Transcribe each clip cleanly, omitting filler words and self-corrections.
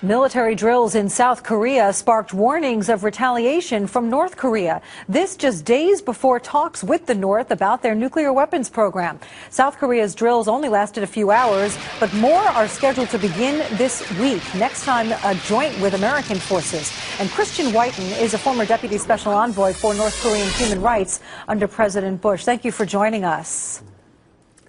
Military drills in South Korea sparked warnings of retaliation from North Korea. This just days before talks with the North about their nuclear weapons program. South Korea's drills only lasted a few hours, but more are scheduled to begin this week, next time a joint with American forces. And Christian Whiten is a former deputy special envoy for North Korean human rights under President Bush. Thank you for joining us.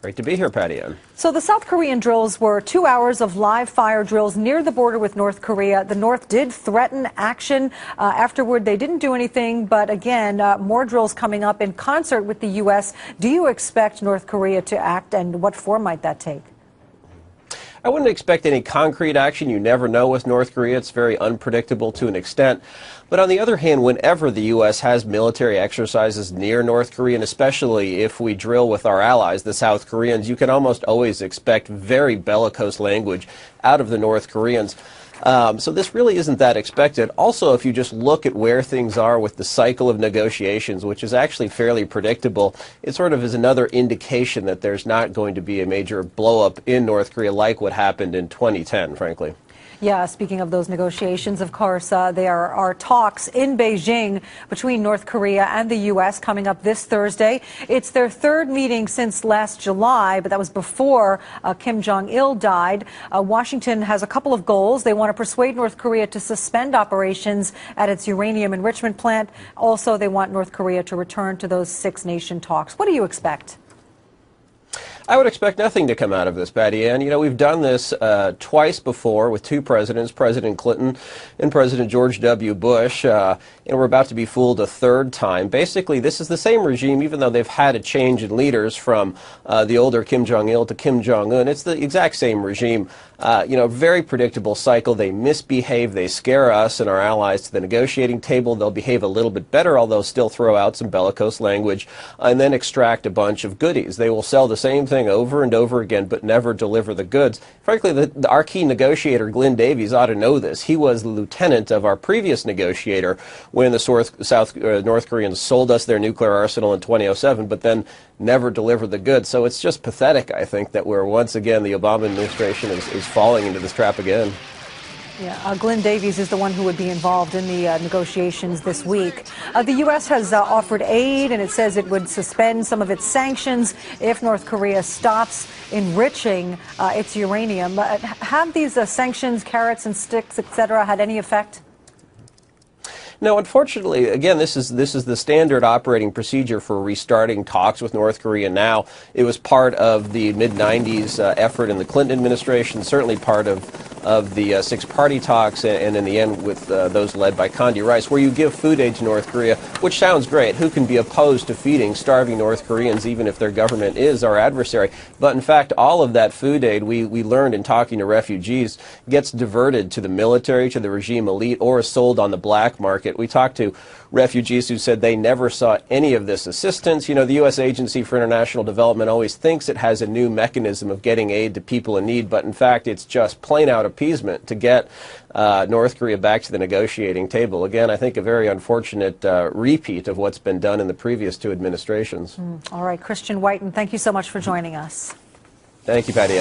Great to be here, Patty Ann. So the South Korean drills were 2 hours of live fire drills near the border with North Korea. The North did threaten action. Afterward, they didn't do anything. But again, more drills coming up in concert with the U.S. Do you expect North Korea to act, and what form might that take? I wouldn't expect any concrete action. You never know with North Korea. It's very unpredictable to an extent. But on the other hand, whenever the U.S. has military exercises near North Korea, and especially if we drill with our allies, the South Koreans, you can almost always expect very bellicose language out of the North Koreans. So this really isn't that expected. Also, if you just look at where things are with the cycle of negotiations, which is actually fairly predictable, it sort of is another indication that there's not going to be a major blow-up in North Korea like what happened in 2010, frankly. Yeah, speaking of those negotiations, of course, there are talks in Beijing between North Korea and the U.S. coming up this Thursday. It's their third meeting since last July, but that was before Kim Jong-il died. Washington has a couple of goals. They want to persuade North Korea to suspend operations at its uranium enrichment plant. Also, they want North Korea to return to those six-nation talks. What do you expect? I would expect nothing to come out of this, Patty Ann. You know, we've done this twice before with two presidents, President Clinton and President George W. Bush, and we're about to be fooled a third time. Basically, this is the same regime, even though they've had a change in leaders from the older Kim Jong-il to Kim Jong-un. It's the exact same regime. You know, very predictable cycle. They misbehave. They scare us and our allies to the negotiating table. They'll behave a little bit better, although still throw out some bellicose language, and then extract a bunch of goodies. They will sell the same thing over and over again, but never deliver the goods. Frankly, our key negotiator, Glenn Davies, ought to know this. He was the lieutenant of our previous negotiator when the North Koreans sold us their nuclear arsenal in 2007, but then never delivered the goods. So it's just pathetic, I think, that we're once again, the Obama administration is falling into this trap again. Yeah, Glenn Davies is the one who would be involved in the negotiations this week. The U.S. has offered aid, and it says it would suspend some of its sanctions if North Korea stops enriching its uranium. Have these sanctions, carrots and sticks, etc., had any effect? No, unfortunately, again, this is the standard operating procedure for restarting talks with North Korea now. It was part of the mid-90s effort in the Clinton administration, certainly part of the six-party talks, and in the end with those led by Condi Rice, where you give food aid to North Korea, which sounds great. Who can be opposed to feeding starving North Koreans, even if their government is our adversary? But in fact, all of that food aid, we learned in talking to refugees, gets diverted to the military, to the regime elite, or is sold on the black market. We talked to refugees who said they never saw any of this assistance. You know, the U.S. Agency for International Development always thinks it has a new mechanism of getting aid to people in need, but in fact it's just plain out appeasement to get North Korea back to the negotiating table. Again, I think a very unfortunate repeat of what's been done in the previous two administrations. All right, Christian Whiten, thank you so much for joining us. Thank you, Patty Ann.